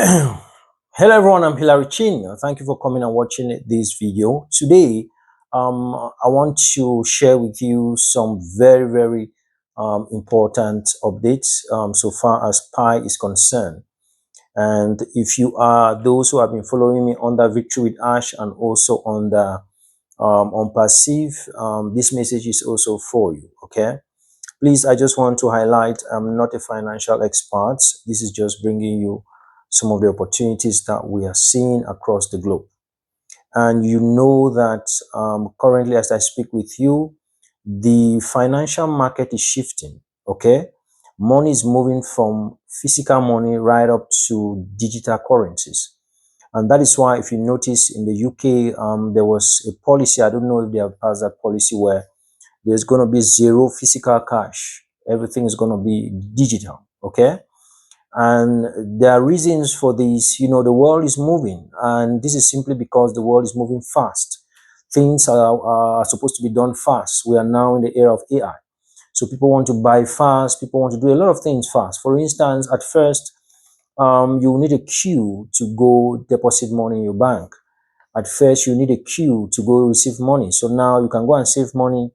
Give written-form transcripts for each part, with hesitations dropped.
Hello everyone, I'm Hilary Chin. Thank you for coming and watching this video. Today, I want to share with you some very important updates so far as Pi is concerned. And if you are those who have been following me under Victory with Ash and also on the on Passive, this message is also for you. Okay. Please, I just want to highlight I'm not a financial expert. This is just bringing you some of the opportunities that we are seeing across the globe. And you know that currently, as I speak with you, the financial market is shifting. Okay. Money is moving from physical money right up to digital currencies. And that is why, if you notice in the UK, there was a policy. I don't know if they have passed that policy where there's going to be zero physical cash. Everything is going to be digital. Okay. And there are reasons for this. You know, the world is moving, and this is simply because the world is moving fast. Things are supposed to be done fast. We are now in the era of AI. So people want to buy fast. People want to do a lot of things fast. For instance, at first, you need a queue to go deposit money in your bank. At first, you need a queue to go receive money. So now you can go and save money.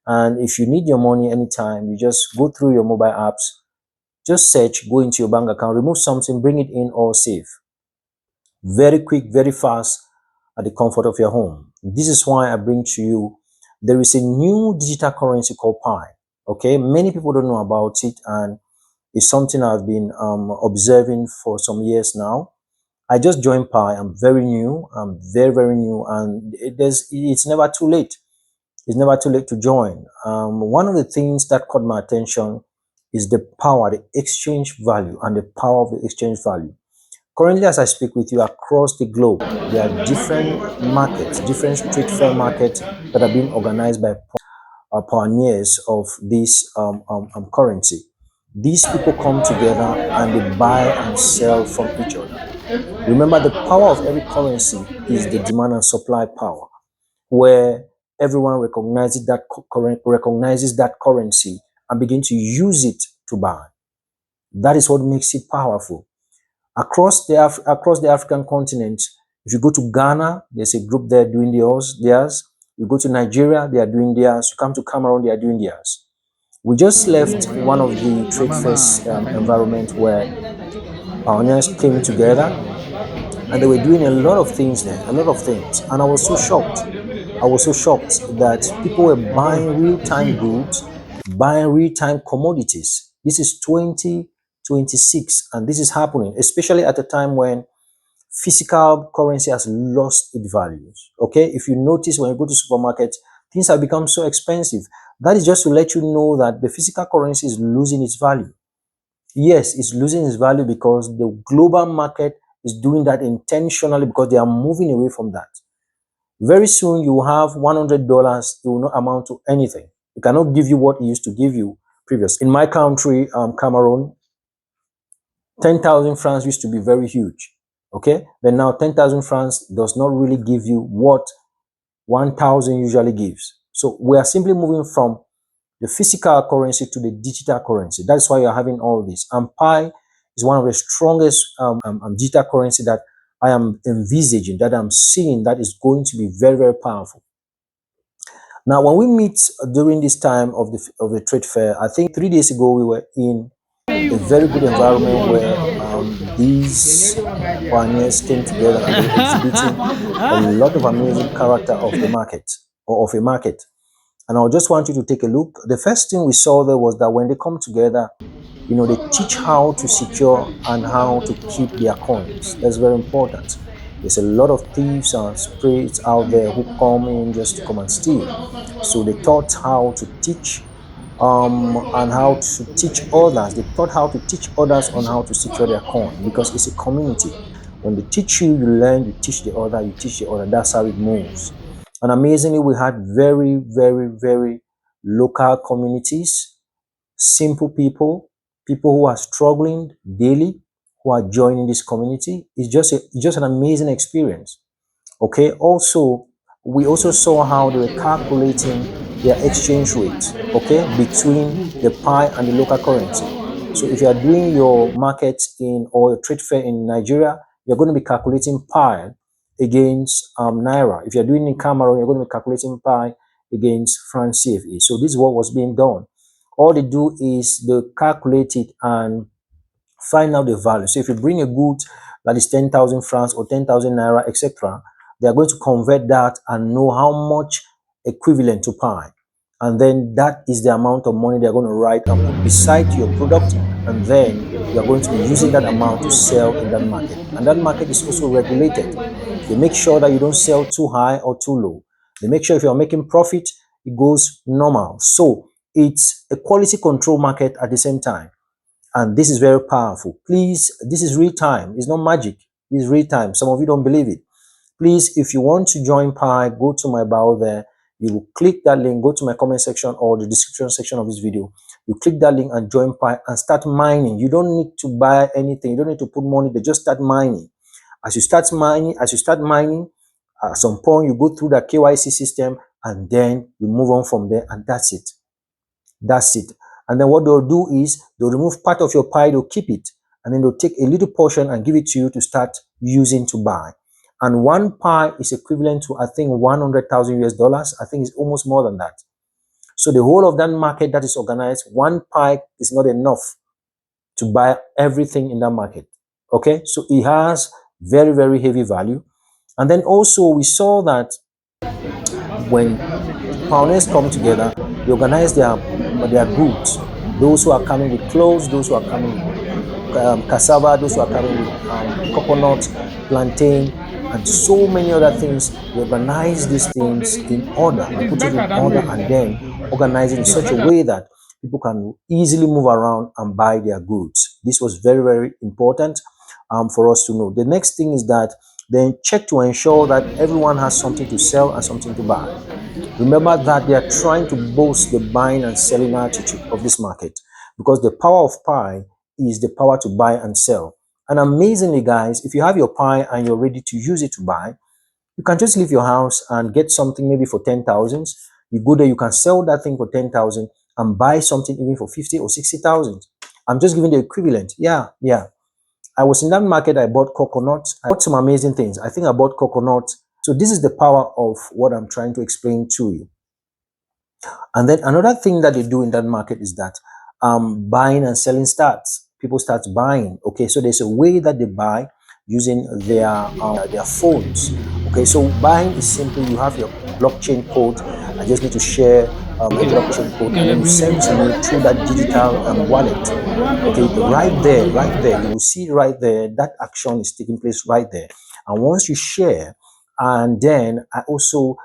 And if you need your money anytime, you just go through your mobile apps, just search, go into your bank account, remove something, bring it in, or save. Very quick, very fast at the comfort of your home. This is why I bring to you, there is a new digital currency called Pi. Okay, many people don't know about it, and it's something I've been observing for some years now. I just joined Pi. I'm very new. I'm very new, and it's never too late. It's never too late to join. One of the things that caught my attention is the power, the exchange value, and the power of the exchange value. Currently, as I speak with you across the globe, there are different markets, different street fair markets that are being organized by pioneers of this currency. These people come together and they buy and sell from each other. Remember, the power of every currency is the demand and supply power, where everyone recognizes that currency and begin to use it to buy. That is what makes it powerful. Across the African continent, if you go to Ghana, there's a group there doing theirs. You go to Nigeria, they are doing theirs. You come to Cameroon, they are doing theirs. We just left one of the trade fairs environment where pioneers came together and they were doing a lot of things there, a lot of things. And I was so shocked. I was so shocked that people were buying real-time goods, buying real-time commodities. This is 2026, and this is happening, especially at a time when physical currency has lost its values. Okay, if you notice when you go to supermarkets, things have become so expensive. That is just to let you know that the physical currency is losing its value. Yes, it's losing its value because the global market is doing that intentionally because they are moving away from that. Very soon you will have $100. It will not amount to anything. It cannot give you what it used to give you previously. In my country, Cameroon, 10,000 francs used to be very huge. Okay, but now 10,000 francs does not really give you what 1,000 usually gives. So we are simply moving from the physical currency to the digital currency. That's why you're having all this. And Pi is one of the strongest digital currency that I am envisaging, that I'm seeing, that is going to be very powerful. Now, when we meet during this time of the trade fair, I think 3 days ago we were in a very good environment where these pioneers came together and they were exhibiting a lot of amazing character of the market or of a market. And I just want you to take a look. The first thing we saw there was that when they come together, you know, they teach how to secure and how to keep their coins. That's very important. There's a lot of thieves and spirits out there who come in just to come and steal. So they taught how to teach and how to teach others. They taught how to teach others on how to secure their coin because it's a community. When they teach you, you learn, you teach the other, you teach the other. That's how it moves. And amazingly, we had very local communities, simple people, people who are struggling daily, who are joining this community. It's just an amazing experience. Okay. Also, we also saw how they were calculating their exchange rate, okay, between the Pi and the local currency. So if you are doing your market or your trade fair in Nigeria, you're going to be calculating pi against Naira. If you're doing in Cameroon, you're going to be calculating pi against France CFA. So this is what was being done. All they do is they calculate it and find out the value. So if you bring a good that is 10,000 francs or 10,000 Naira, etc., they are going to convert that and know how much equivalent to pi. And then that is the amount of money they're going to write and put beside your product. And then you're going to be using that amount to sell in that market. And that market is also regulated. They make sure that you don't sell too high or too low. They make sure if you're making profit, it goes normal. So it's a quality control market at the same time. And this is very powerful. Please, this is real time. It's not magic. It's real time. Some of you don't believe it. Please, if you want to join Pi, go to my bio there. You will click that link, go to my comment section or the description section of this video. You click that link and join Pi and start mining. You don't need to buy anything. You don't need to put money. They just start mining. As you start mining, at some point you go through the KYC system and then you move on from there, and that's it. That's it. And then what they'll do is they'll remove part of your pie, they'll keep it, and then they'll take a little portion and give it to you to start using to buy. And one pie is equivalent to, I think, 100,000 US dollars. I think it's almost more than that. So the whole of that market that is organized, one pie is not enough to buy everything in that market. Okay, so it has very, very heavy value. And then also we saw that when pioneers come together, they organize their groups. Those who are coming with cloves, those who are coming with cassava, those who are coming with coconut, plantain, and so many other things. They organize these things in order, and put it in order, and then organize it in such a way that people can easily move around and buy their goods. This was very, very important for us to know. The next thing is that then check to ensure that everyone has something to sell and something to buy. Remember that they are trying to boost the buying and selling attitude of this market, because the power of Pi is the power to buy and sell. And amazingly, guys, if you have your Pi and you're ready to use it to buy, you can just leave your house and get something maybe for 10,000. You go there, you can sell that thing for 10,000 and buy something even for 50 or 60,000. I'm just giving the equivalent. Yeah. I was in that market. I bought coconut. I bought some amazing things. I think I bought coconut. So this is the power of what I'm trying to explain to you. And then another thing that they do in that market is that buying and selling starts. People start buying. Okay, so there's a way that they buy using their phones. Okay, so buying is simply you have your blockchain code. I just need to share a blockchain code, and then you send to me through that digital wallet. Okay, right there, you will see right there that action is taking place right there. And once you share, and then I also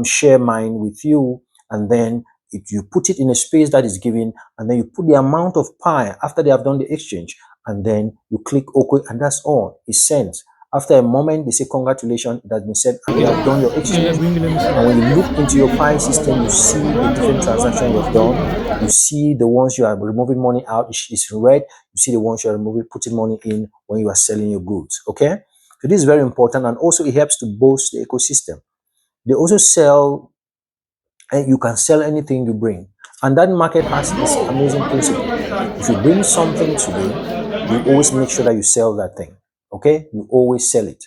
share mine with you, and then if you put it in a space that is given, and then you put the amount of pi after they have done the exchange, and then you click OK, and that's all. It's sent. After a moment, they say congratulations, it has been sent, and you have done your exchange. And when you look into your Pi system, you see the different transactions you have done. You see the ones you are removing money out is red. You see the ones you are putting money in when you are selling your goods. Okay, so this is very important, and also it helps to boost the ecosystem. They also sell, and you can sell anything you bring. And that market has this amazing principle. If you bring something today, you always make sure that you sell that thing. Okay, you always sell it.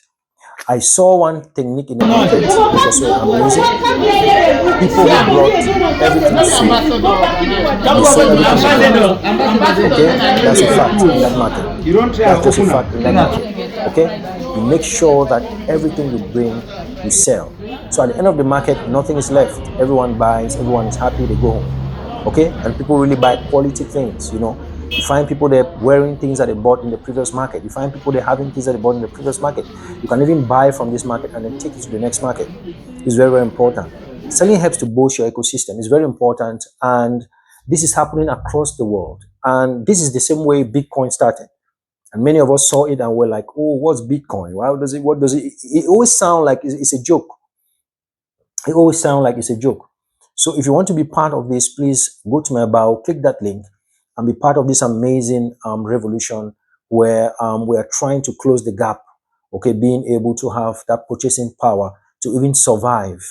I saw one technique in the market which was so amazing. People who brought everything free. They sold everything. Okay, that's a fact in that market. That's just a fact in that market. Okay, you make sure that everything you bring, you sell. So at the end of the market, nothing is left. Everyone buys, everyone is happy, they go home. Okay, and people really buy quality things. You find people there wearing things that they bought in the previous market. You find people there having things that they bought in the previous market. You can even buy from this market and then take it to the next market. It's very, very important. Selling helps to boost your ecosystem. It's very important, and this is happening across the world. And this is the same way Bitcoin started. And many of us saw it and were like, "Oh, what's Bitcoin? What does it? It always sounds like it's a joke. It always sounds like it's a joke." So if you want to be part of this, please go to my bio, click that link, and be part of this amazing revolution where we are trying to close the gap. Okay, being able to have that purchasing power to even survive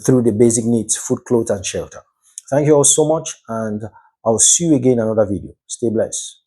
through the basic needs, food, clothes, and shelter. Thank you all so much, and I'll see you again in another video. Stay blessed.